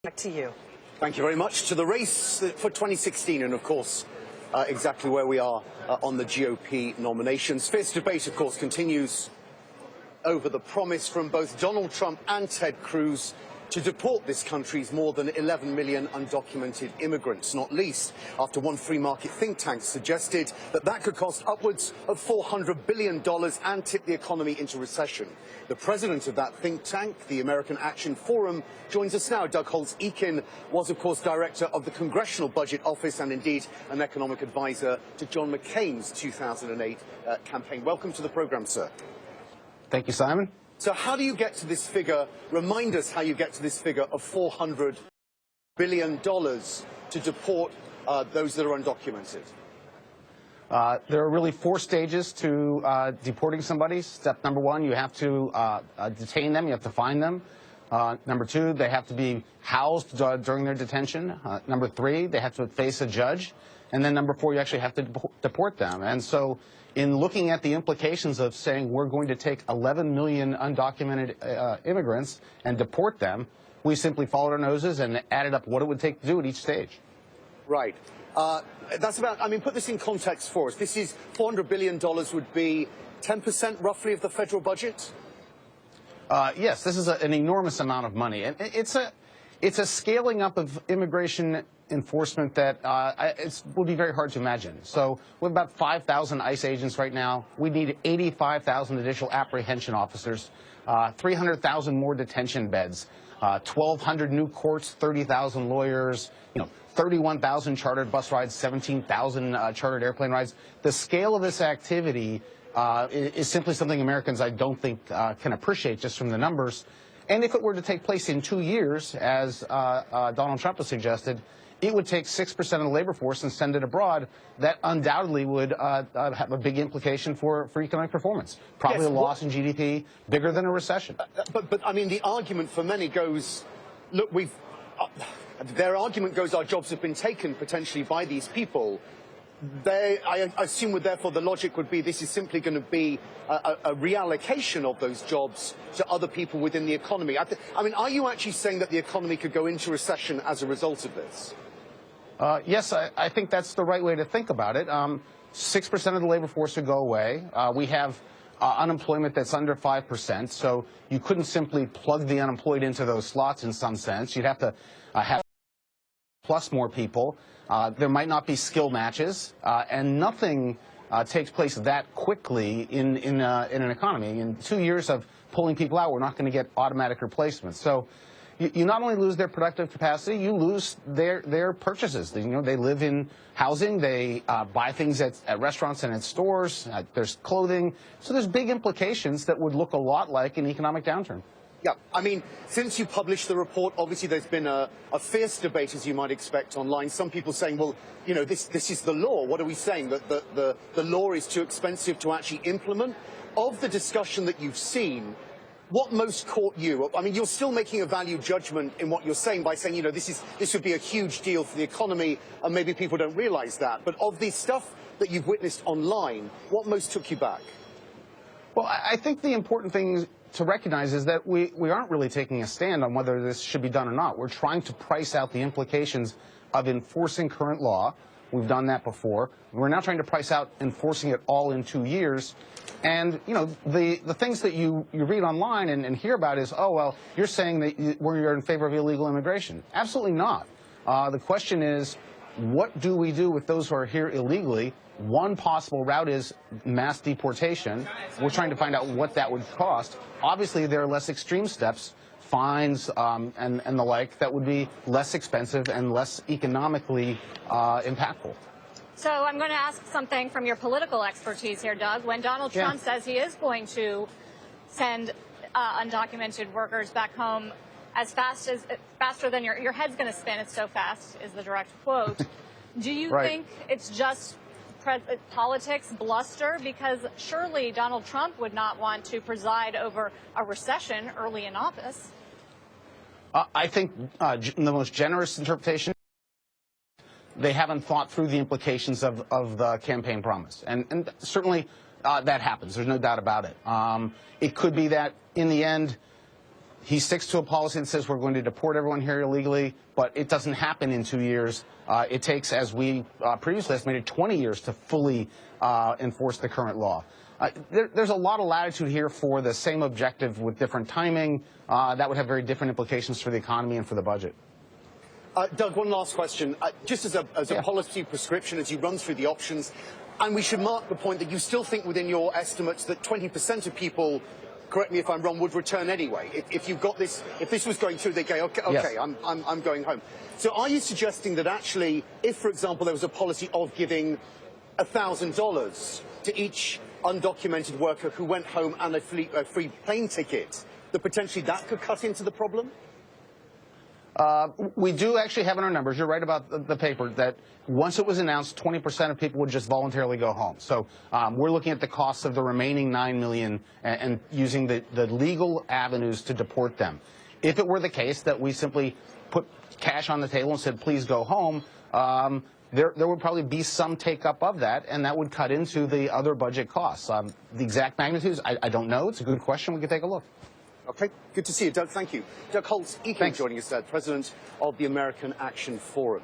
Back to you. Thank you very much. To the race for 2016, and of course, exactly where we are on the GOP nominations. Fierce debate, of course, continues over the promise from both Donald Trump and Ted Cruz to deport this country's more than 11 million undocumented immigrants, not least after one free market think tank suggested that that could cost upwards of $400 billion and tip the economy into recession. The president of that think tank, the American Action Forum, joins us now. Doug Holtz-Eakin was, of course, director of the Congressional Budget Office and indeed an economic advisor to John McCain's 2008 campaign. Welcome to the program, sir. Thank you, Simon. So how do you get to this figure? Remind us how you get to this figure of $400 billion to deport those that are undocumented. There are really 4 stages to deporting somebody. Step number 1, you have to detain them. You have to find them. Number 2, they have to be housed during their detention. Number 3, they have to face a judge. And then number 4, you actually have to deport them. And so in looking at the implications of saying we're going to take 11 million undocumented immigrants and deport them, we simply followed our noses and added up what it would take to do at each stage. Right. That's about, I mean, put this in context for us. This is $400 billion would be 10% roughly of the federal budget? Yes, this is an enormous amount of money. And it's a scaling up of immigration enforcement that will be very hard to imagine. So we have about 5,000 ICE agents right now. We need 85,000 additional apprehension officers, 300,000 more detention beds, 1,200 new courts, 30,000 lawyers, 31,000 chartered bus rides, 17,000 chartered airplane rides. The scale of this activity is simply something Americans, I don't think, can appreciate just from the numbers. And if it were to take place in 2 years, as Donald Trump has suggested, it would take 6% of the labor force and send it abroad. That undoubtedly would have a big implication for economic performance. Probably a loss in GDP, bigger than a recession. But I mean, the argument for many goes, look, their argument goes, our jobs have been taken potentially by these people. I assume therefore the logic would be this is simply going to be a reallocation of those jobs to other people within the economy. I mean, are you actually saying that the economy could go into recession as a result of this? Yes, I think that's the right way to think about it. 6% of the labor force would go away. We have unemployment that's under 5%, so you couldn't simply plug the unemployed into those slots in some sense. You'd have to have plus more people. There might not be skill matches, and nothing takes place that quickly in an economy. In 2 years of pulling people out, we're not going to get automatic replacements. So you not only lose their productive capacity, you lose their purchases. They live in housing, they buy things at restaurants and at stores, there's clothing. So there's big implications that would look a lot like an economic downturn. Yeah, I mean, since you published the report, obviously there's been a fierce debate, as you might expect, online. Some people saying, well, this is the law. What are we saying? That the law is too expensive to actually implement? Of the discussion that you've seen, what most caught you? I mean, you're still making a value judgment in what you're saying by saying, this would be a huge deal for the economy, and maybe people don't realize that. But of the stuff that you've witnessed online, what most took you back? Well, I think the important thing to recognize is that we aren't really taking a stand on whether this should be done or not. We're trying to price out the implications of enforcing current law. We've done that before. We're now trying to price out enforcing it all in 2 years. And, the things that you read online and hear about is, oh, well, you're saying that you're in favor of illegal immigration. Absolutely not. The question is, what do we do with those who are here illegally? One possible route is mass deportation. We're trying to find out what that would cost. Obviously, there are less extreme steps, fines and the like, that would be less expensive and less economically impactful. So I'm going to ask something from your political expertise here, Doug. When Donald Trump says he is going to send undocumented workers back home faster than your head's going to spin, it's so fast, is the direct quote. Do you think it's just politics, bluster? Because surely Donald Trump would not want to preside over a recession early in office. I think the most generous interpretation, they haven't thought through the implications of the campaign promise. And certainly that happens. There's no doubt about it. It could be that in the end, He sticks to a policy that says we're going to deport everyone here illegally, but it doesn't happen in 2 years. It takes, as we previously estimated, 20 years to fully enforce the current law. There's a lot of latitude here for the same objective with different timing. That would have very different implications for the economy and for the budget. Doug, one last question. Just as a policy prescription, as you run through the options, and we should mark the point that you still think within your estimates that 20% of people, correct me if I'm wrong, would return anyway. If you've got this, if this was going through, they go, okay, Yes. I'm going home. So are you suggesting that actually, if, for example, there was a policy of giving $1,000 to each undocumented worker who went home and a free plane ticket, that potentially that could cut into the problem? We do actually have in our numbers, you're right about the paper, that once it was announced, 20% of people would just voluntarily go home. So we're looking at the costs of the remaining 9 million and using the legal avenues to deport them. If it were the case that we simply put cash on the table and said, please go home, there would probably be some take-up of that, and that would cut into the other budget costs. The exact magnitudes, I don't know. It's a good question. We can take a look. Okay, good to see you, Doug. Thank you. Doug Holtz-Eakin joining us, President of the American Action Forum.